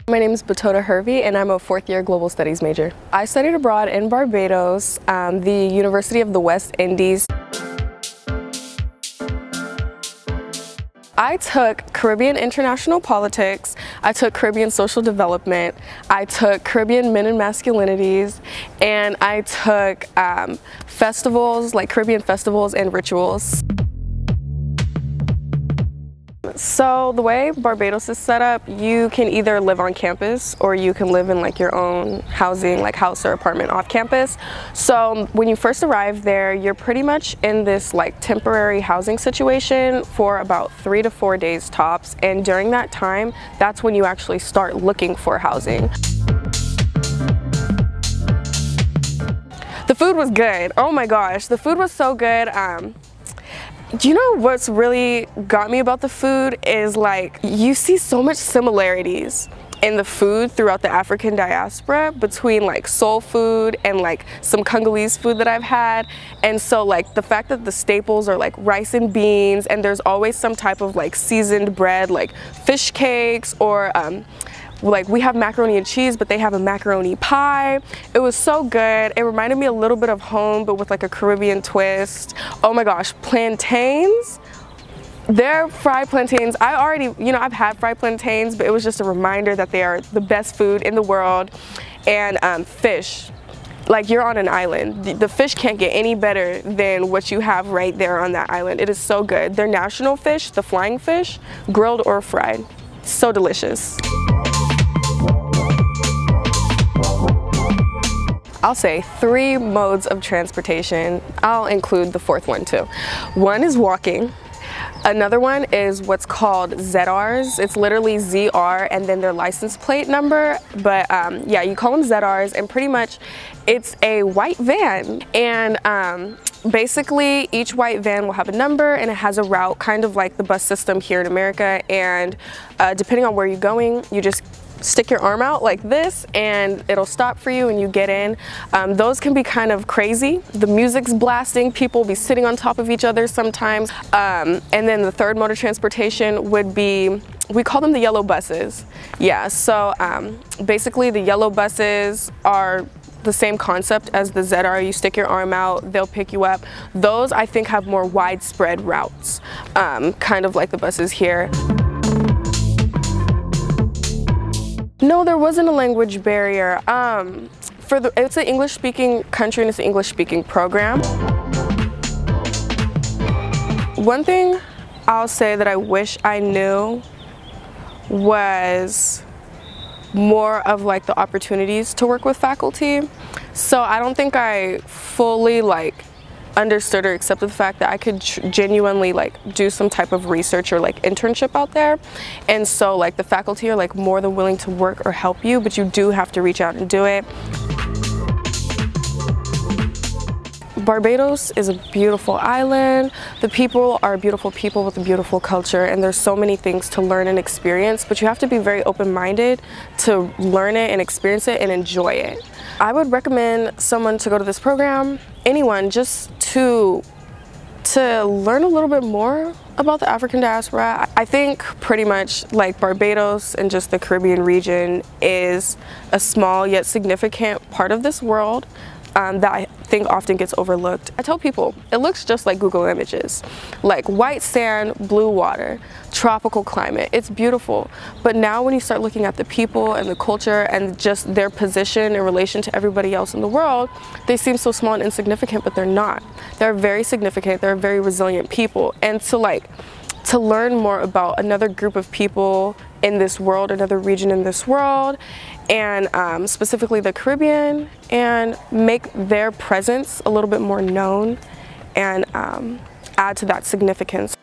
My name is Batota Hervey and I'm a fourth-year global studies major. I studied abroad in Barbados, the University of the West Indies. I took Caribbean International Politics, I took Caribbean Social Development, I took Caribbean Men and Masculinities, and I took festivals, like Caribbean festivals and rituals. So the way Barbados is set up, you can either live on campus or you can live in like your own housing, like house or apartment off campus. So when you first arrive there, you're pretty much in this like temporary housing situation for about 3 to 4 days tops. And during that time, that's when you actually start looking for housing. The food was good. Oh my gosh, the food was so good. Do you know what's really got me about the food is like you see so much similarities in the food throughout the African diaspora between like soul food and like some Congolese food that I've had. And so like the fact that the staples are like rice and beans, and there's always some type of like seasoned bread, like fish cakes, or like we have macaroni and cheese, but they have a macaroni pie. It was so good. It reminded me a little bit of home, but with like a Caribbean twist. Oh my gosh, plantains. Their fried plantains, I already, I've had fried plantains, but it was just a reminder that they are the best food in the world. And fish, like you're on an island. The fish can't get any better than what you have right there on that island. It is so good. Their national fish, the flying fish, grilled or fried. So delicious. I'll say 3 modes of transportation. I'll include the 4th one too. One is walking. Another one is what's called ZRs. It's literally ZR and then their license plate number. But yeah, you call them ZRs, and pretty much it's a white van. And basically each white van will have a number and it has a route, kind of like the bus system here in America. And depending on where you're going, you just stick your arm out like this and it'll stop for you and you get in. Those can be kind of crazy. The music's blasting, people will be sitting on top of each other sometimes. And then the 3rd mode of transportation would be, we call them the yellow buses. Yeah, so basically the yellow buses are the same concept as the ZR. You stick your arm out, they'll pick you up. Those I think have more widespread routes, kind of like the buses here. No, there wasn't a language barrier. It's an English-speaking country and it's an English-speaking program. One thing I'll say that I wish I knew was more of like the opportunities to work with faculty. So I don't think I fully understood or accepted the fact that I could genuinely do some type of research or internship out there. And so the faculty are more than willing to work or help you, but you do have to reach out and do it. Barbados is a beautiful island. The people are beautiful people with a beautiful culture, and there's so many things to learn and experience, but you have to be very open-minded to learn it and experience it and enjoy it. I would recommend someone to go to this program, anyone, just to learn a little bit more about the African diaspora. I think pretty much Barbados and just the Caribbean region is a small yet significant part of this world that I think often gets overlooked. I tell people it looks just like Google Images, white sand, blue water, tropical climate. It's beautiful, but now when you start looking at the people and the culture and just their position in relation to everybody else in the world, they seem so small and insignificant, but they're not. They're very significant. They're very resilient people, and to learn more about another group of people in this world, another region in this world, and specifically the Caribbean, and make their presence a little bit more known and add to that significance.